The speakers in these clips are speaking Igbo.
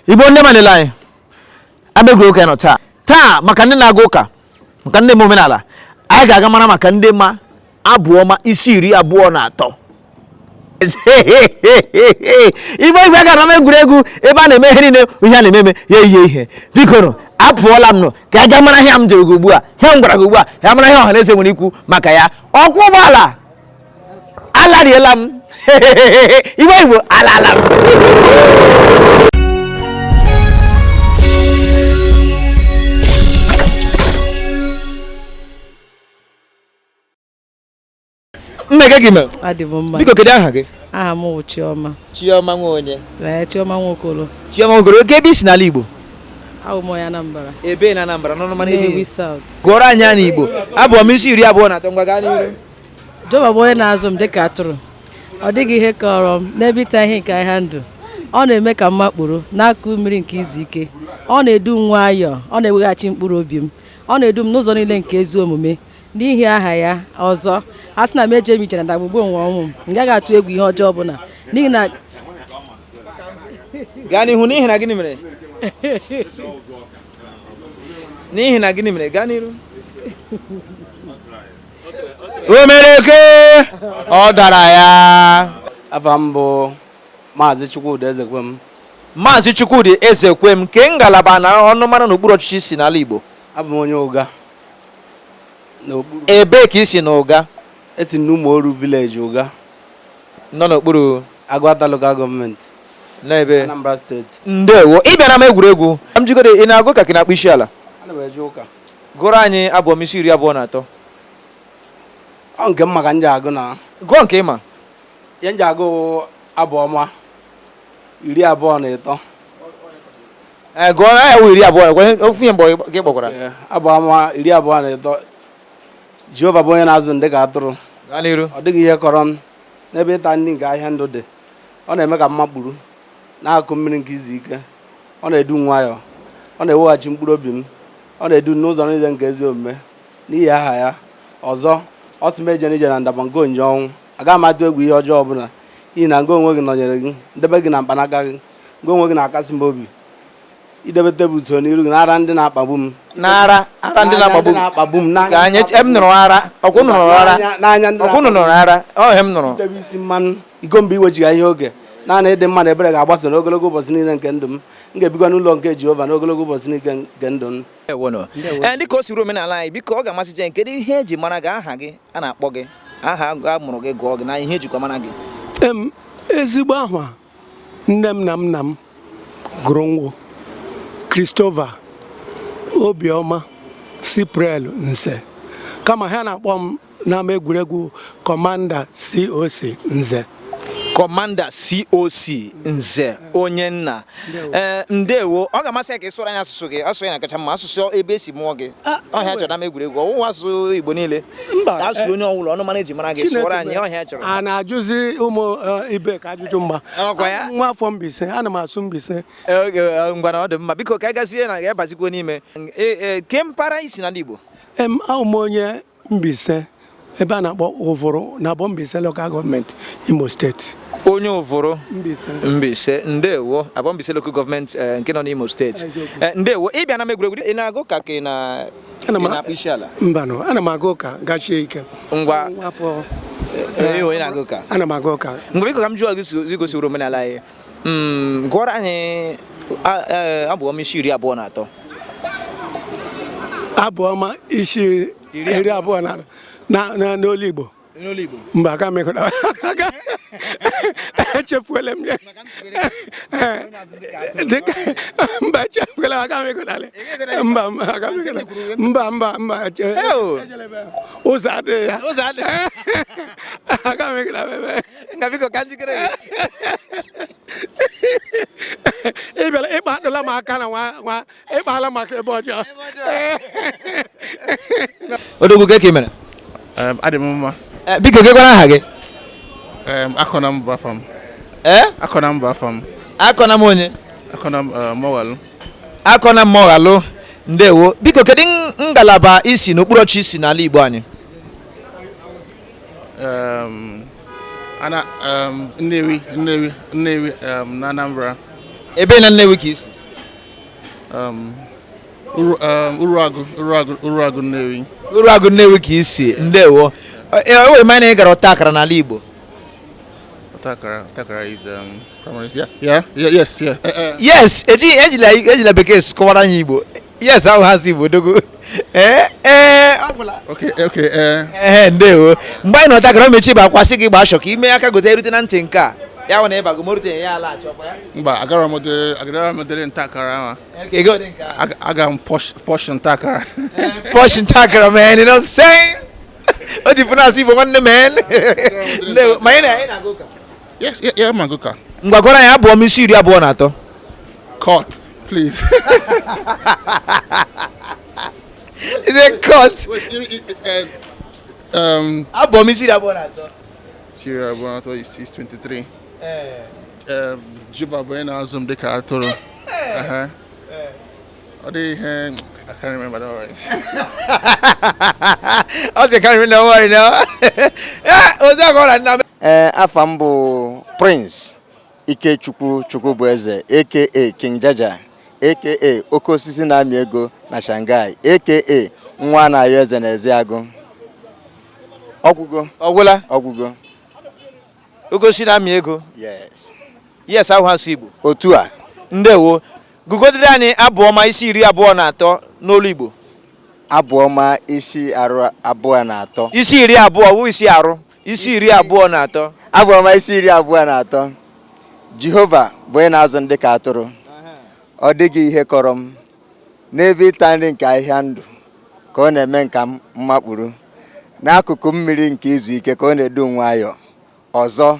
Igbo ndị manila anyị abegwu ụka nọ taa maka ndị na-aga ụka maka ndị omenala anyị ga-aga mara maka ndị ma Abuoma Isi 23 Igbo igwe gara na egwuregwu ebe a na-eme ihe niile ihe a na-ememe ya ihe biko nụ apụọla m nụ ka a ga mara ihe m jere ugbu a ihe m gwara gị ugbu a ya mara ihe ọha na eze nwere ikwu maka ya ọkwọ ụgbọala alariela m Igbo alala m mmege gị mee biko kedu aha gị aha m bụ Chioma nwe onye Chioma Nwokolo oge ebe isi n'ala Igbo ahụ m onye Anambra ebe na Anambra nọ n'ọma ebe gụọrọ anyị na Igbo Abuoma Isi 23 ngwa gaa n'iru Jehova bụ onye na-azụ m dịka atụrụ ọ dịghị ihe kọrọ m n'ebe ịta ihe nke ahịa ndụ ọ na-eme ka m makpụrụ n'akụ mmiri nke izu ike ọ na-edu m nwayọọ ọ na-eweghachi mkpụrụ obi m ọ na-edu m n'ụzọ niile nke ezi omume n'ihi aha ya ọzọ a sị na m eje m ije na ndagbugbo nwa ọnwụ m gaghị atụ egwu ihe ọjọọ ọbụla n'ihi na gaa n'ihu n'ihi na gịnị mere gaa n'iru o mere ke ọ dara ya afa m bụ Maazị Chukwudi Ezekwem Maazị Chukwudi Ezekwem ke ngalaba na ọnụmara n'okpuru ọchịchị si n'ala Igbo abụ m onye ụga ebe ka isi na ụga esi n'Ụmụoru village ụga nọ n'okpuru Agụata local gọọmenti n'ebe Anambra steeti. Ndewo ị bịara m egwuregwu m jigode ị na-agụ ka ị na-akpụ isi ala ana m eje ụka gụrụ anyị Abuoma Isi 23 ọ nke m maka nje agụ na gụọ nke ịma ihe nje agụ Abuoma 23 gụọ na ya wụ 20 ofu ihe mgbe gị gbakwara Abuoma 23 Jehova bụ onye na-azụ ndị ka atụrụ gaa n'iru ọ dịghị ihe kọrọ m n'ebe ịta ndị nke ahịa ndụ dị ọ na-eme ka mma kpuru n'akụ mmiri nke izu ike ọ na-edu nwayọọ ọ na-eweghachi mkpụrụ obi m ọ na-edu n'ụzọ niile nke ezi omume n'ihi aha ya ọzọ ọ sị m eje n'ije na ndaba nke onyinye ọnwụ agaghị m atụ egwu ihe ọjọọ ọbụla n'ihi na ngo onwe gị nọnyere gị ndebe gị na mkpanaka gị ngo onwe gị na-akasị m obi idebe tebụl so n'iru gị n'ara ndị na-akpagbu m n'ara ndị na-akpagbu m ka anyị em nụrụ ara ọkwụ nụrụ ara n'anya ndị ọkwụ nụrụ ara ọ hem nụrụ idebe isi mmanụ iko mgbe iwechiga ihe oge naanị ịdị mma na ebere ga-agbaso n'ogologo ụbọchị niile nke ndụ m ga-ebikwa n'ụlọ nke Jehova n'ogologo ụbọchị niile nke ndụ m dịka o siri omenala anyị biko ọ ga-amasị jen kedu ihe eji mara gị aha gị a na-akpọ gị aha a mụrụ gị gụọ gị na ihe ejikwa mara gị ezigbo aha nne m na nna m gụrụ ngwụ Christopher Obioma Cypriel Nze kama ha na-akpọ m n'ama egwuregwu Commander COC Nze Commander COC Nze onye nna ndewo ọ ga-amasị ka ị sụrụ anyị asụsụ gị asụsụ ya na-akacha mma asụsụ ebe esi mụọ gị ọhịa chọrọ ama egwuregwu ọwụwa asụsụ Igbo niile asụsụ onye ọbụla ọnụ mara eji mara gị sụọrọ anyị ọhịa chọrọ a na-ajụzi ụmụ ibe ka ajụjụ mgba nwa afọ Mbaise ana m asụ Mbaise ngwana ọ dị mma biko ka anyị gazie na ga-abazikwa n'ime ke mpara isi n'ala Igbo ahụ m onye Mbaise ebe a na-akpọ Ụvụrụ na abụọ Mbaise local gọọmenti Imo steeti onye Ụvụrụ Mbaise ndewo abụọ Mbaise local gọọmenti nke nọ n'Imo steeti ndewo ị bịa na m egwuregwu ị na-agụ ka ị na-akpụ isi ala mbanụ ana m aga ụka gachie ike ngwa onye na-agụ ụka ana m aga ụka ngwa biko ka m jụọ gị gosiri omenala anyị gụọrọ anyị Abuoma Isi 23 Abuoma Isi 23 n'olu Igbo mba aka m ịkọta echefuola m ya mba echefuola aka m ịkọtala mba ụzọ adịghị ya aka m ịkọtala ịbịara ịkpadụla m aka na nwa ịkpala maka ebe ọjọọ odogwu ka mere adị m mma biko gị gwara aha gị akọna m bụ afọ m akọna m bụ afọ m akọna m onye akọna m Mọghalụ akọna m Mọghalụ ndewo biko kedu ngalaba isi n'okpuru ọchịchị isi n'ala Igbo anyị Nnewi na Anambra ebe na Nnewi ka isi Uru-agu Nnewi. Uru-agu Nnewi ka isi. Ndewo. Ewe mana ị gara ọta akara n'ala Igbo. Takara is primary. Yes. Yes, ejila bekee kọwara anyị Igbo. Yes, ahụ ha si Igbo dogo. Okay. Ndewo. Mgbe anyị n'ọta akara mechi bụ akwasị gị gbaa shọ ka ime aka gote erute na ntị nke a. Ya wụ na ịba go morute ya ala achọkwa ya. Mba, agara modele ntakara ahụ. Okay, go nke a. Aga m posh ntakara. Posh ntakara, man, you know what I'm saying? O di pronounce Igbo nwanne man. Ndewo, ma ị na-aga ụka? Yes, yeah, man, go. Ngwagora ya Abuoma Isi 23. Cut, please. Is it cut? Abuoma Isi 23. Iri-abuo is 23. Juba bụ na-azụ m dịka atụrụ. Ọ dị ihe I can't remember that right. I can't remember, don't worry now. Afa m bụ Prince Ikechukwu Chukwubueze aka King Jaja aka Oke Osisi na-amị ego na Shanghai aka nwa na-ayọ eze na Ezeagụ. Ọgwụgo. Oke Osisi na-amị ego. Yes, ahụ ha si Igbo. Otu a. Ndewo. Gugodiri anyị Abuoma Isi 23 n'olu Igbo. Abuoma Isi 23. Isi 20 bụ isi arụ. Isi 23. Abuoma Isi 23. Jehova bụ onye na-azụ ndị ka atụrụ. Ọ dịghị ihe kọrọ m. N'ebe ịta nri nke ahịhịa ndụ ka ọ na-eme nka mmakpụrụ. N'akụkụ mmiri nke izu ike ka ọ na-edu nwayọọ. Ọzọ,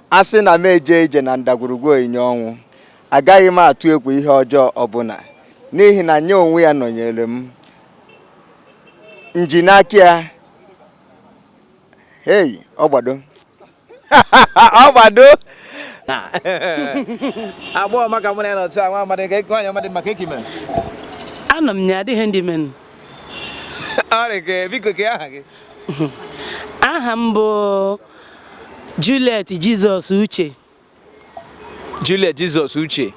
a sị na m eje ije na ndagwurugwu onyinye ọnwụ. Agaghị m atụ egwu ihe ọjọọ ọbụla n'ihi na nye onwe ya nọnyere m. Njinaki ya. Hey, ọgbado. Ọgbado. Abuoma ka mụ na ya nọ taa, nwa amadị ka ịkụ anya amadị maka ekime. Anọ m ya adịghị ndị men. Ọrịa biko ka aha gị. Aha m bụ Juliet Jesus Uche. Juliet Jesus Uche.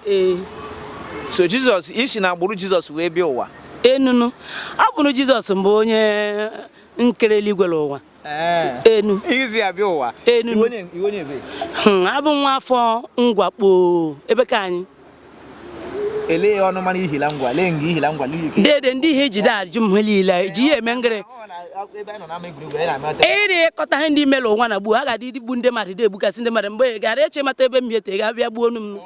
So Jesus isi na agbụrụ Jesus wee bịa ụwa. Enunu. Agbụrụ Jesus mbụ onye nkere eluigwe n'ụwa. Enu. Izi abịa ụwa. Enu. Iwe onye ebe. Abụ nwa afọ Ngwakpo ebe ka anyị. Ele ọnụ mana ihila ngwa, le nga ihila ngwa n'ike. Dede ndị ihe jide ajụ m niile ji ya eme ngere. Ebe anyị nọ na-ama egwuregwu anyị na-amata. Iri kọta ihe ndị mere ụwa na gbuo, a ga-adị igbu ndị mmadụ egbukasị ndị mmadụ mgbe gara eche mata ebe m yete ga-abịa gbuo onu m.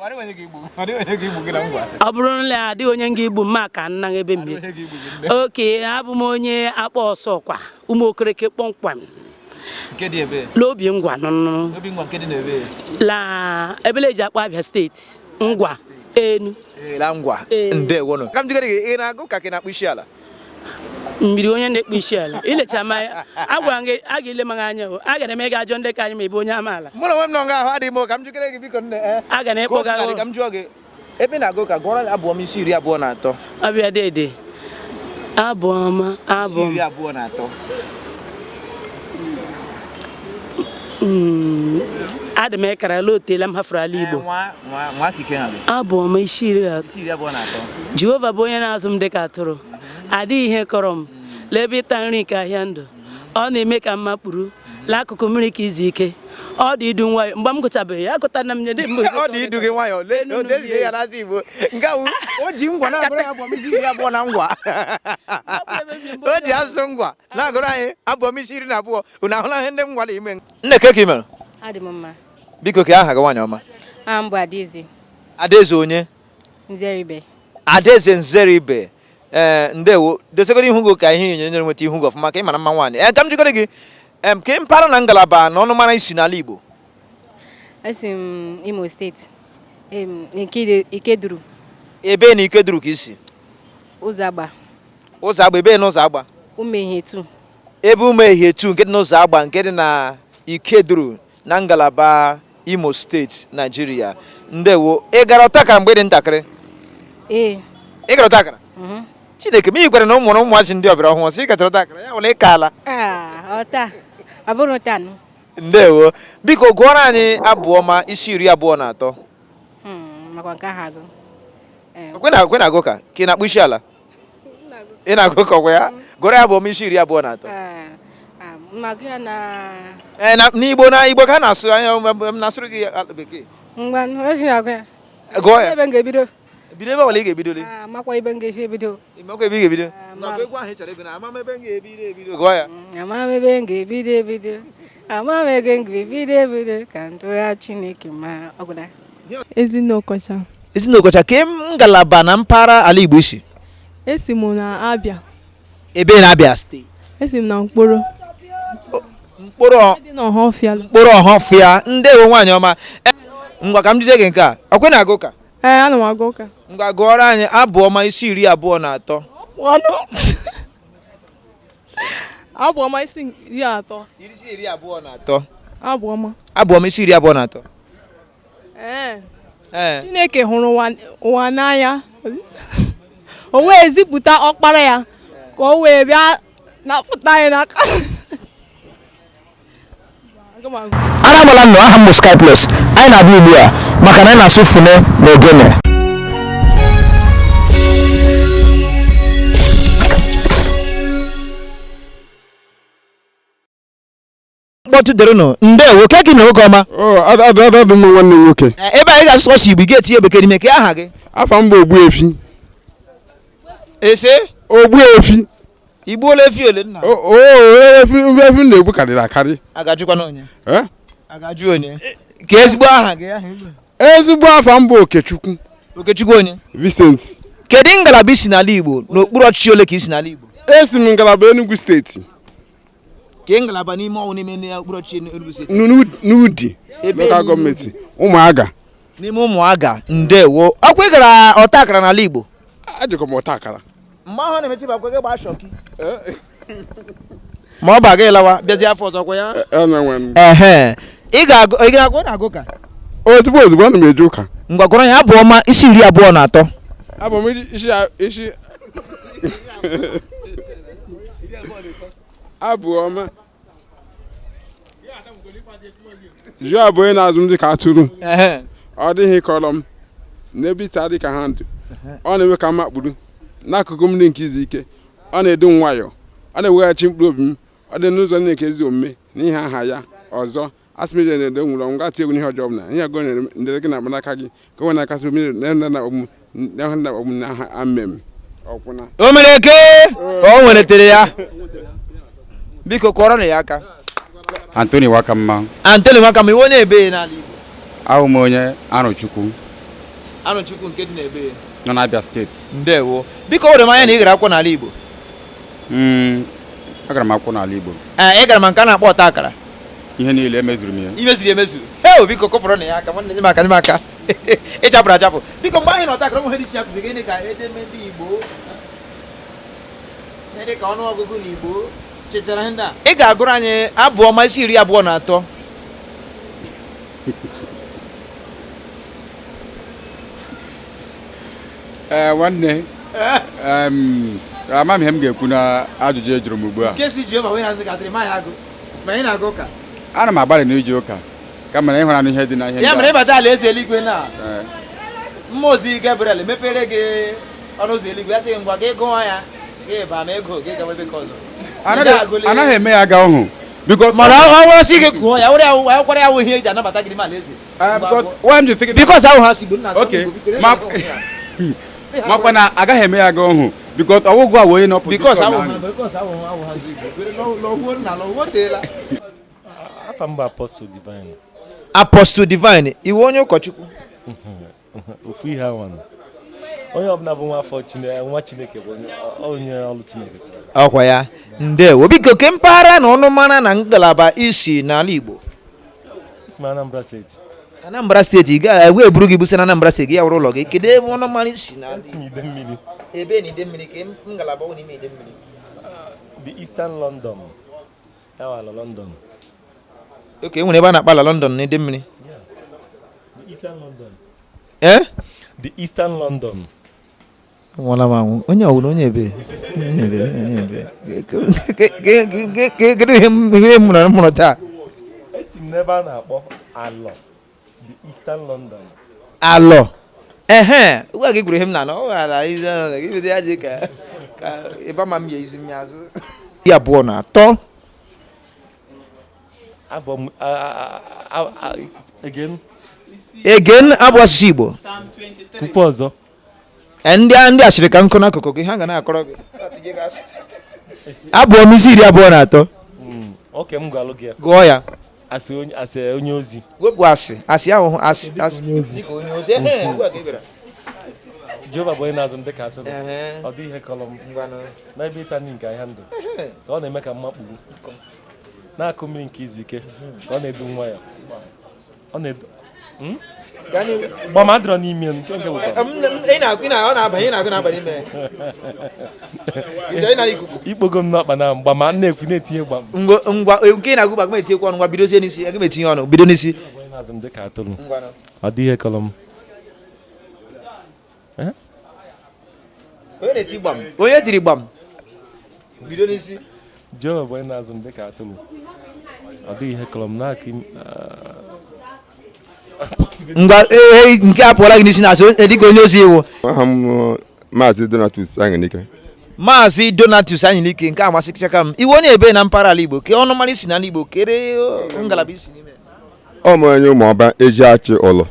Ọ bụrụ na adịghị onye nga igbu mma ka nna ebe m oke abụ m onye akpọ ọsọ kwa ụmụ okereke kpọmkwem. Nke dị ebe? L'obi ngwa nụnụ. Obi ngwa nke dị n'ebe? La ebele eji akpọ Abia steeti. Ngwa Enu. La ngwa. Ndewo nụ. Ka m jikere gị ị na-agụ ka ị na-akpụ isi ala? Mmiri onye na-ekpu isi ala ilecha ma agwara gị a ga-ele m anya a gara m ịga ajọ ndị ka anyị ma ebe onye amaala. Mụ na onwe m nọ nga ahụ adịghị m ka m jikere gị biko nne. A ga na-ekpoga ka m jụọ gị ebe na-agụ ka gụọrọ Abuoma Isi 23. Abịa dede. Abuoma Isi 23. Adị m ekara lotela m hafuru ala Igbo. Nwa kike ha. Abuoma Isi 23. Jehova bụ onye na-azụ m dịka atụrụ. Adịghị ihe kọrọ m. Lebe ịta nri nke ahịa ndụ. Ọ na-eme ka mma kpụrụ. L'akụkụ mmiri ka izu ike. Ọ dị idu nwayọ. Mgbe m gụtabeghị ya gụtara m nye dị mgbe. Ọ dị idu gị nwayọ. Lee ya n'azị Igbo. Nke o ji ngwa na-agụrụ ya Abuoma Isi 23 na ngwa. O ji asụsụ ngwa na-agụrụ anyị Abuoma Isi 22. Unu ahụla ihe ndị m gwara ime. Nne ka ị mere? Adị m mma. Biko ka aha gị nwaanyị ọma. Aha m bụ Adaeze. Adaeze onye? Nzeribe. Adaeze Nzeribe. Ndewo. Desegoro ihu gị ka ihe nyere nweta ihu gị ọfụma ka ị mara mma nwaanyị. Ka m jikọrọ gị ka ị mpara na ngalaba na ọnụ mara isi n'ala Igbo. Esi m Imo steeti. Ikeduru. Ebe na Ikeduru ka isi? Ụzọ Agba. Ụzọ Agba ebe na Ụzọ Agba? Umehietu. Ebe Umehietu nke dị n'Ụzọ Agba nke dị na Ikeduru na ngalaba Imo steeti Nigeria. Ndewo. Ị gara ọtakara mgbe dị ntakịrị? Ị gara ọtakara? Chineke m ị gwara na ụmụrụ ụmụazị ndị ọbịara ọhụrụ sị gatara ọtakara ya nwere ịka ala. Ọta. Ọ bụrụ taa. Ndewo. Biko gụọrọ anyị Abuoma Isi 23. Makwa nke aha agụ. kwena agụ ka ị na-akpụ isi ala ị na-agụ ka ọkwa ya gụrụ ya Abuoma Isi 23 n'Igbo Igbo ka a na-asụ anya na-asụrụ gị bekee gụọ ya bido ebe ọbụla ị ga-ebido makwa ebe m ga-esi ebido makwa ebe ị ga-ebido nakwa egwu ahụ ị chọrọ ego na amam ebe m ga-ebido gụọ ya amam ebe m ga-ebido amam ebe m ga-ebido ka ndụ ya Chineke ma ọgụda Ezinụkọcha ke ngalaba na mpaghara ala Igbo isi esi m na Abia ebe na Abia steeti esi m na mkpụrụ Ọhafịa ndewo nwaanyị ọma ngwa ka m jizie gị nke a ọkwe na-agụ ka ana m agụ ụka ngwa gụọrọ anyị Abuoma Isi 23 Abuoma Isi 23 Abuoma Isi 23 Chineke hụrụ ụwa n'anya o wee zipụta ọkpara ya ka o wee bịa napụta anyị n'aka Anamala nnọọ aha m Sky Plus anyị na-abịa ugbu a maka na anyị na-asụ fune na ogene mkpọtụ dere nụ ndewo ke gị na nwoke ọma adadadụ m nwanne m nwoke ebe anyị ga-asụ ọsọ Igbo ga-etinye bekee n'ime ka aha gị afa m bụ Ogbuefi Ogbuefi igbuola efi ole nna efi na-egbu karịrị akarị agajụkwana onye agajụ onye ka ezigbo aha gị ezigbo afa m bụ Okechukwu onye Vincent kedu ngalaba isi n'ala Igbo n'okpuru ọchịchị ole ka isi n'ala Igbo esi m ngalaba Enugu steeti ke ngalaba n'ime ọnwụ n'ime okpuru ọchịchị Enugu steeti n'Udi local gọọmenti Ụmụaga n'ime Ụmụaga ndewo ọkwa ị gara ọta akara n'ala Igbo ajụkọ m ọta akara mgbe ahụ na-emechi bụ akwa gị gbaa shọki ma ọ baga ịlawa bịazi afọ ọzọ kwa ya ị ga-agụ na-agụ ka ozugbo ana m eje ụka ngwa gụrụ ya Abuoma Isi 23 Abuoma Isi Abuoma ji abụọ na-azụ m dị ka atụrụ ọ dịghị kọrọ m n'ebe isi adị ka ha ndụ ọ na-eme ka mmakpụrụ n'akụkụ m dị nke izu ike ọ na-edu nwayọọ ọ na-eweghachi mkpụrụ obi m ọ dị n'ụzọ na-eke ezi omume n'ihe aha ya ọzọ asịmije na-ede nwụrụ ọnwụ gasị egwu n'ihe ọjọọ ọbụla ihe agụ ndere gị na akpanaka gị ka onwe na-akasị omume na ọmụ na aha amem ọkwụna o mere eke o nweletere ya biko kọrọ na ya aka Anthony Wakamma iwe onye ebe n'ala Igbo ahụ m onye Arụchukwu nke dị n'ebe nọ n'Abia steeti ndewo biko o were m anya na ị gara akwụkwọ n'ala Igbo agara m akwụkwọ n'ala Igbo ị gara ma nke a na-akpọ ọta akara ihe niile emezuru m ya imezuru biko kọpụrụ na ya aka nwanne nye m aka ịchapụrụ achapụ biko mgbe anyị na ọta akara nwe dị iche akụzi gịnị ka edemede Igbo ihe dị ka ọnụọgụgụ n'Igbo chetara ndị a ị ga-agụrụ anyị Abuoma Isi 23 nwanne amaghị ihe m ga-ekwu na ajụjụ ejuru m ugbu a ana m agbalị n'ije ụka kama na ịhụra ihe dị na ihe ya mere ịbata ala eze eluigwe na mmụọ ozi Gabriel mepere gị ọnụ ụzọ eluigwe ya sị ngwa gị gụọ ya gị ba ma ego gị gawa ebe ka ọzọ anaghị eme ya aga ọhụ mana ọ sị gị gụọ ya kwara ya wụ ihe eji anabata gị n'ime ala eze because ahụ ha sigbo nna makwa na agaghị eme ya aga ọhụ because ọwụgwụ a onye nọ Apostle Divine iwe onye ụkọchukwu ofu ihe awa onye ọbụla bụ nwa Chineke bụ onye ọrụ Chineke ọkwa ya ndewo biko ke mpaghara na ọnụmara na ngalaba isi n'ala Igbo isi Anambra steeti ị ga-ewe eburu gị busa na Anambra steeti gị ya wụrụ ụlọ gị kedu ebe ọnụmara isi n'ala Igbo ebe na Idemmiri ke ngalaba ọ n'ime Idemmiri the Eastern London London oke nwere ebe a na-akpala London na Idemmiri the Eastern London the Eastern London. Wala mangu. Onye awulo onye ebe. Kedu ihe mụrụ taa? Esi m n'ebe a na-akpọ Alọ, the Eastern London. Alọ. Ugwa gị gwuru ihe m na ọ ala ibe ya dị ka ịba ma mbie isi m azụ. Iri abụọ na atọ. Again abụ asụsụ Igbo. Ukwu ọzọ. Ndị asịrị ka nkụ n'akụkụ gị ha ga na-akọrọ gị. Abuoma Isi iri abụọ na atọ. Oke m ga-alụ gị. Gụọ ya. Asị onye ozi. Wepụ asị ahụhụ asị dịka onye ozi. Jehova bụ onye na-azụ m dịka atụrụ. Ọ dị ihe kọrọ m n'ebe ịta nri nke ahịa ndụ ka ọ na-eme ka mmakpuru na-akụ mmiri nke izu ike ka ọ na-edu nwa ya. Ọ na-edu gbama adịrọ n'ime nke nke wụta ikpogo m n'ọkpa na mgbama na-ekwu na-etinye gbam ngwa nke na-agụ gbagma etinyekwa ọnụ ngwa bidozie n'isi aga m etinye ọnụ bido n'isi. Onye na-azụ m dịka atụrụ ọ dị ihe kọrọ m. Onye na-eti gbam onye tiri gbam bido n'isi. Jehova bụ onye na-azụ m dịka atụrụ ọ dịghị ihe kọrọ m n'aka ngwa nke apụọla gị n'isi na-asị dịka onye ozi iwu. Aha m Maazị Donatus Anyịnike. Maazị Donatus Anyịnike nke amasị chaka m iwu onye ebe na mpaghara ala Igbo ke ọnụ mara isi n'ala Igbo kere ngalaba isi n'ime. Ọ m onye Ụmụọba Eziachi Ọlụ.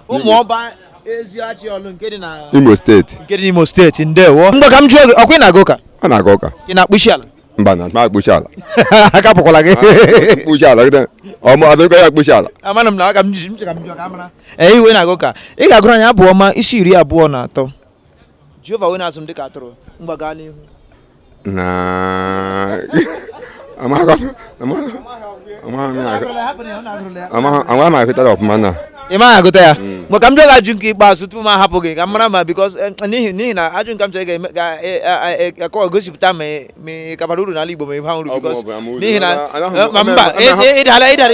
Ụmụọba Eziachi Ọlụ nke dị na Imo steeti. Nke dị n'Imo steeti ndewo. Mgbe ka m jụọ gị ọkwa ị na-aga ụka? Ọ na-aga ụka. Ị na-akpụ isi ala? Mba na akpụchi ala. Aka pụkwala gị. Akpụchi ala gị adịkwa ya akpụchi ala. Amana m na aka m ji ka m jụọ ka amara. Iwe na-aga ụka. Ị ga-agụrụ anyị Abuoma Isi iri abụọ na atọ. Jehova onye na-azụ m dịka atụrụ mgbaga n'ihu. Amaghị m agụtara ọfụma na. Ị maghị agụta ya? Mgbe ka m jụọ ajụ nke ikpeazụ tupu m ahapụ gị ka m mara ma because n'ihi na ajụ nke m chọrọ ga-akọ gosipụta ma ị kabara uru n'ala Igbo ma ị ba uru because n'ihi na ma mba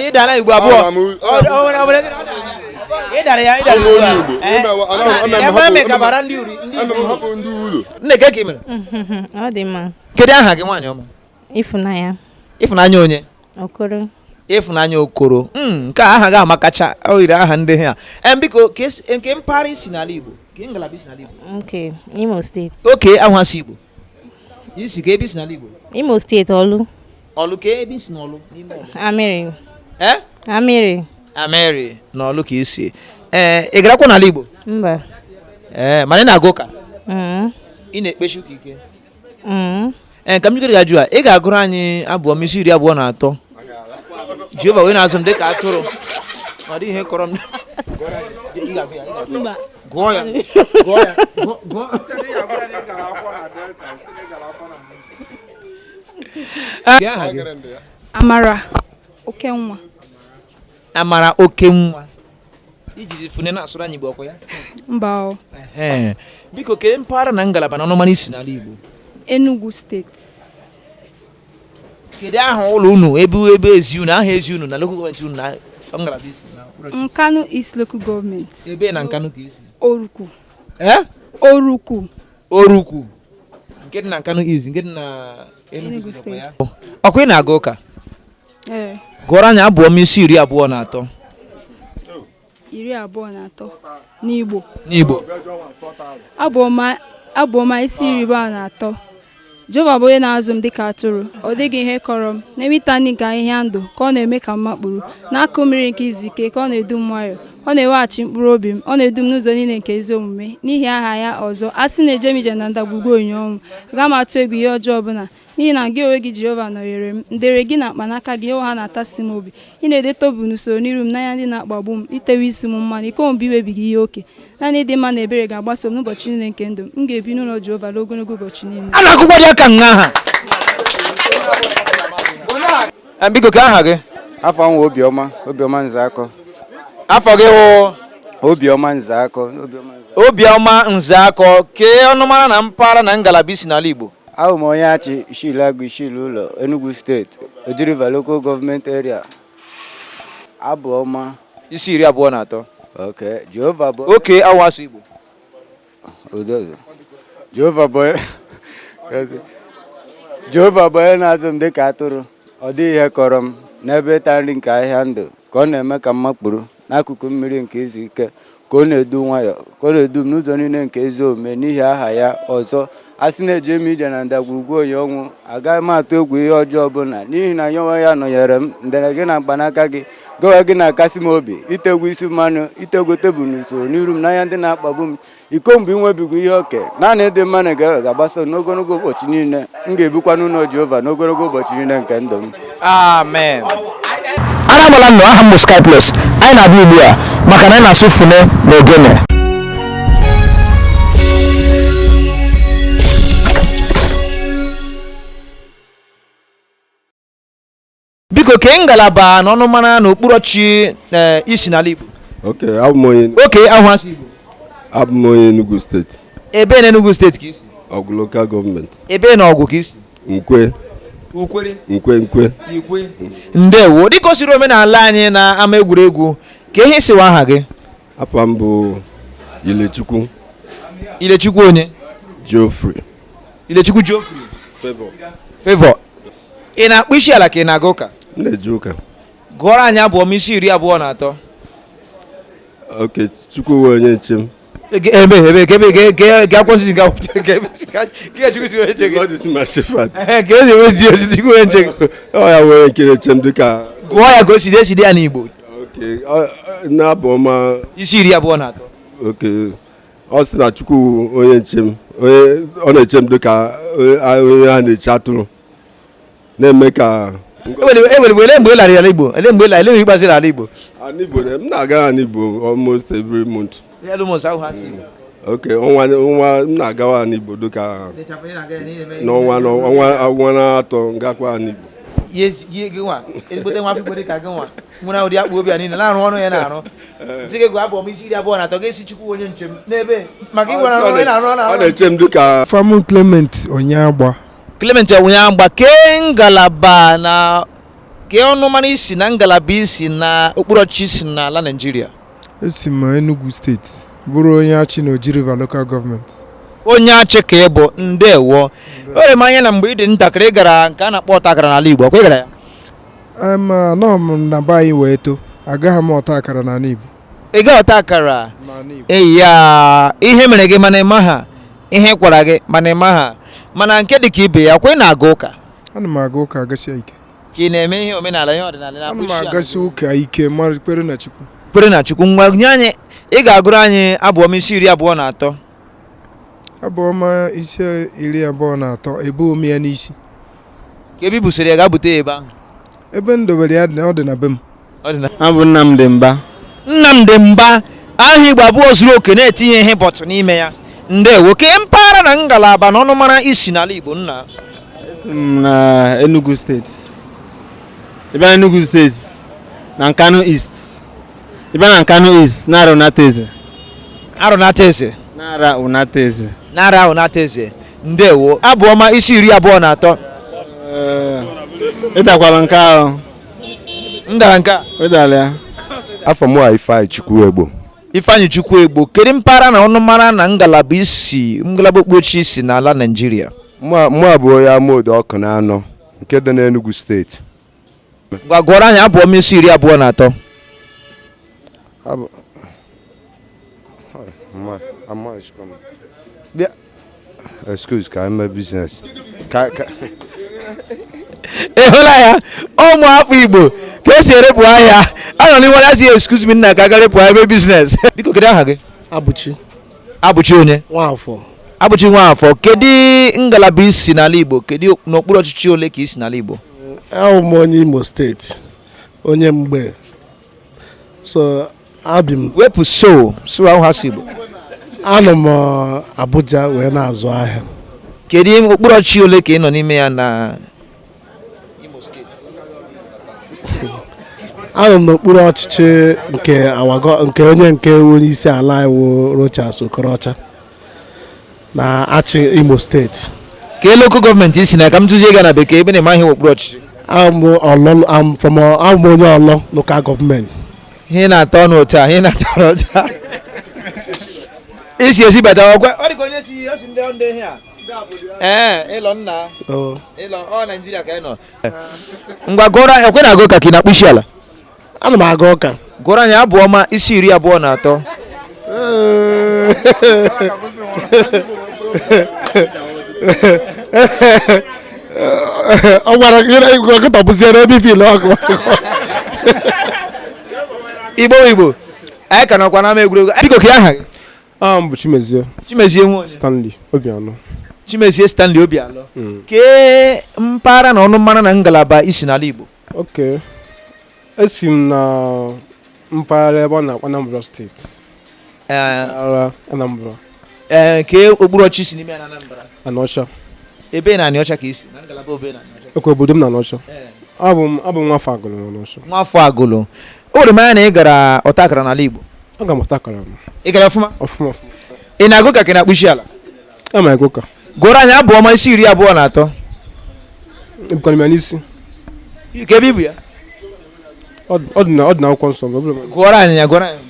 ịdara Igbo abụọ ịdara ya ebe eme kabara ndị uru nne ka ị mere. Ọ dị mma. Kedu aha gị nwaanyị ọma? Ịfụnanya. Ịfụnanya onye? Okoro. Ịfụnanya Okoro. Nke aha ga amakacha o yiri aha ndị ha. Biko nke mpaghara isi n'ala Igbo ke ngalaba isi n'ala Igbo? Okay, Imo steeti. Okay, ahụasị Igbo. Isi ka ebe isi n'ala Igbo? Imo steeti Ọlụ. Ọlụ ka ebe isi n'Ọlụ n'ime Ọlụ? Amịrị. Amịrị. Amịrị n'Ọlụ ka isi. Ị garakwa n'ala Igbo? Mba. Mana ị na-aga ụka? Ị na-ekpechi ụka ike? Ka m jikere ajụ a ị ga-agụrụ anyị Abuoma Isi iri abụọ na atọ. Jehova onye na-azụ m dịka atụrụ ọ dị ihe kọrọ m. Gụọ ya. Amara Okenwa. Amara Okenwa. Iji fune na-asụrụ anyị Igbo ọkwa ya? Mba o. Biko ke mpaghara na ngalaba na ọnụmara isi n'ala Igbo? Enugu steeti. Kedu aha ụlọ unu ebe ezi unu aha ezi unu na local gọọmenti unu na ngalaba isi na Nkanu East Local Government. Ebe na Nkanu ka isi? Oruku. Oruku. Nke dị na Nkanu East nke dị na Enugu steeti. Ọkwa ị na-aga ụka? Gụọrọ anyị Abuoma Isi iri abụọ na atọ. Iri abụọ na atọ n'Igbo. Abuoma Isi iri abụọ na atọ. Jehova bụ onye na-azụ m dịka atụrụ ọ dịghị ihe kọrọ m n'ebe ịta nri nke ahịhịa ndụ ka ọ na-eme ka m makpuru na-akụ mmiri nke izu ike ka ọ na-edu m nwayọọ ọ na-eweghachi mkpụrụ obi m ọ na-edu m n'ụzọ niile nke ezi omume n'ihi aha ya ọzọ a sị na-eje m ije na ndagwurugwu onyinye ọnwụ aga m atụ egwu ihe ọjọọ ọbụla n'ihi na gị onwe gị Jehova nọnyere m ndere gị na mkpanaka gị ha na-atasị m obi ị na-edeta obu n'usoro n'iru m n'anya ndị na-akpagbu m itewe isi m mmanụ iko m bụ iwebiga ihe oke naanị ịdị mma na ebere ga-agbaso m n'ụbọchị niile nke ndụ m ga-ebi n'ụlọ Jehova n'ogologo ụbọchị niile. A na-akụkwa dị aka nga aha. Biko ka aha gị? Afọ m Obiọma Nzakọ. Afọ gị wụ? Obiọma Nzakọ. Obiọma Nzakọ kee ọnụmara na mpaghara na ngalaba isi n'ala Igbo? Ahụ m onye achị Ishilagu Ishilụlọ Enugu steeti Oji River Local Government Area. Abuoma Isi iri abụọ na atọ. Jehova bụ ahụasị Igbo. Jehova bụ onye na-azụ m dịka atụrụ ọ dịghị ihe kọrọ m n'ebe ịta nri nke ahịhịa ndụ ka ọ na-eme ka m makpuru n'akụkụ mmiri nke izu ike ka ọ na-edu nwayọọ ka ọ na-edu m n'ụzọ niile nke ezi omume n'ihi aha ya. Ọzọ a sị na-eje m ije na ndagwurugwu onye ọnwụ agaghị m atụ egwu ihe ọjọọ ọbụla n'ihi na ya onwe ya nọnyere m. Ndere gị na mkpanaka gị gawa gị na-akasị m obi. Itegwu isi mmanụ itegwu tebụl n'usoro n'iru m n'anya ndị na-akpagbu m. Iko mgbe inwebigo ihe oke naanị ịdị mma na ga-agbaso n'ogologo ụbọchị niile m ga-ebikwa n'ụlọ Jehova n'ogologo ụbọchị niile nke ndụ m. Amen. Arabala nnọọ aha m Sky Plus. Anyị na-abịa ugbu a maka na anyị na-asụ fune na ogene. Biko kee ngalaba na ọnụ mara n'okpuru ọchị isi n'ala Igbo. Okay, abụ m onye ahụasị Igbo. Abụ m onye Enugu steeti. Ebe na Enugu steeti ka isi? Ọgwụ local gọọmenti. Ebe na Ọgwụ ka isi? Nkwe. Ukwere? Nkwe. Ikwe. Ndewo. Dịka o siri omenala anyị na ama egwuregwu, ka ihe siwa aha gị? Afọ m bụ Ilechukwu. Ilechukwu onye? Geoffrey. Ilechukwu Geoffrey? Favor. Ị na-akpụ isi ala ka ị na-aga ụka? M na-eje ụka. Gụọrọ anyị Abuoma Isi 23. Okay, Chukwu wee onye nche m. Ebe ga-akwụsị ga ọ ya wee nke na-eche m dịka gụọ ya ka o si esi dị ya n'Igbo. Na Abuoma Isi 23. Okay, ọ sị na Chukwu onye nche m, ọ na-eche m dịka onye a na-eche atụrụ na-eme ka ele mgbe lara ala Igbo, ele mgbe lara ikpaziri ala Igbo. Igbo m na-aga n'Igbo almost every month. Okay, ọnwa m na-agawa n'Igbo dịka n'ọnwa na-atọ ngakwa n'Igbo. Ezigbote nwa afọ Igbo dị ka gị nwa nwere ụdị akpụ obi a niile na-arụ ọrụ ya na-arụ sị gị gụọ Abuoma Isi 23 ga-esi Chukwu onye nche m n'ebe maka igwe na-arụ onye na-arụ ọ na-eche m dịka Famu Clement Onyeagba. Clement Onyeagba, kee ngalaba na kee ọnụmara isi na ngalaba isi na okpuru ọchịchị isi n'ala Nigeria. Esi m Enugu steeti bụrụ onye achị na Oji River local government. Onye achị ka ị bụ. Ndewo. Ore m anya na mgbe ị dị ntakịrị gara nke a na-akpọ ọta akara n'ala Igbo, kwegara ya? Anọ m na be anyị wee too, agaghị m ọta akara n'ala Igbo. Ị ga ọta akara? Ya ihe mere gị mana ịma ha, ihe kwara gị mana ịma ha, mana nke dị ka ibe ya kwe na-aga ụka. Ana m aga ụka agasia ike. Ka ị na-eme ihe omenala ihe ọdịnala na akpụchi. Ana m agasi ụka ike ma kpere na Chukwu. Kpere na Chukwu. Nwa nye anyị ị ga-agụrụ anyị Abuoma Isi 23. Abuoma Isi 23 ebe ome ya n'isi. Ka ebe busiri ya ga-bute ebe ahụ. Ebe ndobere ya ọ dị na be m. Abụ Nnamdị Mba. Nnamdị Mba, aha Igbo abụọ zuru oke na-etinye ihe bọtụ n'ime ya. Ndewo. Kee mpaghara na ngalaba na ọnụmara isi n'ala Igbo nna? Esi m na Enugu steeti. Ebe na Enugu steeti na Nkanu East. Ebe na Nkanu East Nara Unateze. Nara Unateze. Ndewo. Abuoma Isi 23. Ịdakwala nke ahụ. Ndara nke a. Ịdala ya. Afọ m Ifeanyi Chukwuegbo. Ifeanyi Chukwuegbo, kedu mpaghara na ọnụmara na ngalaba okpuchi isi n'ala Nigeria? Mụ abụọ ya Mode ọkụ na anọ nke dị n'Enugu steeti. Gwagwara anyị Abuoma Isi 23. Excuse, ka I'm a business. Ehụla ya ụmụ afọ Igbo ka esi erepụ ahịa anọ n'iwe ya si excuse me nna ka aga repụ ebe business. Biko kedu aha gị? Abụchi onye? Nwafọ. Abụchi Nwafọ, kedu ngalaba isi n'ala Igbo, kedu n'okpuru ọchịchị ole ka isi n'ala Igbo? Ahụ m onye Imo steeti, onye Mgbe. So abịa m wepụ so ahụ ha si Igbo. Anọ m Abuja wee na-azụ ahịa. Kedu okpuru ọchịchị ole ka ị nọ n'ime ya na Imo steeti? Anọ m n'okpuru ọchịchị nke onye isi ala iwu Rochas Okorocha na-achị Imo steeti. Ka local gọọmenti isi na ka m tụzie ga na bekee ebe na-eme ihe okpuru ọchịchị. I'm onye Ọlọ local government. Ihe na-atọ n'otu a, ihe na-atọ n'otu a. Isi bata ọkwa ọ dị ka onye si ndị ihe a. Ịlọ nna. Ịlọ Nigeria ka ị nọ. Ngwa gụọrọ ekwe na-agụ ka ị na-akpụ isi ala. Ana m aga ụka. Gụọrọ anyị Abuoma Isi 23. ọ gwara gị kịtọpụzie n'ebe ifi ile ọgụ igbo anyị ka nọkwa n'ama egwuregwu biko ka ya aha gị m bụ Chimezie nwe Stanley Obianọ Chimezie Stanley Obianọ kee mpaghara na ọnụ mmanụ na ngalaba isi n'ala Igbo okay esi m na mpaghara ebe ọ na Anambra steeti Anambra kee okpuru ọchị si n'ime Anambra Anọcha ebe na Anọcha ka isi na ngalaba obe na Anọcha ekwe obodo m na Anọcha abụ m nwafọ agụlụ na Anọcha nwafọ agụlụ o nwere m anya na ị gara ọta akara n'ala Igbo aga m ọta akara m ị gara ọfụma ị na-agụ ka ị na-akpụ isi ala ama agụ ka gụọrọ anyị Abuoma Isi 23 ebukwana m ya n'isi ka ebe ibu ya ọ dị na akwụkwọ nsọ gụọrọ anyị ya gụọrọ anyị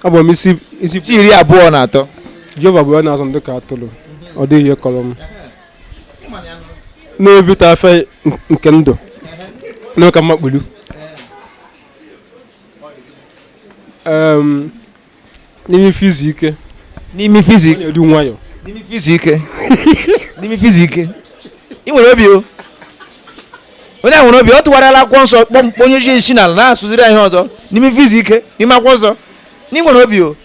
Abuoma Isi 23 Jehova bụ onye na-azụ m dịka atụrụ ọ dịghị ihe kọrọ m na-ebute afe nke ndụ na ka mmakpulu n'ime fizike n'ime fizik na-edu nwayọ n'ime fizike n'ime fizike ị nwere obi o onye nwere obi ọ tụwarala akwụkwọ nsọ kpọmkpọ onye ji isi n'ala na-asụziri anyị ọzọ n'ime fizike n'ime akwụkwọ nsọ n'ị nwere obi o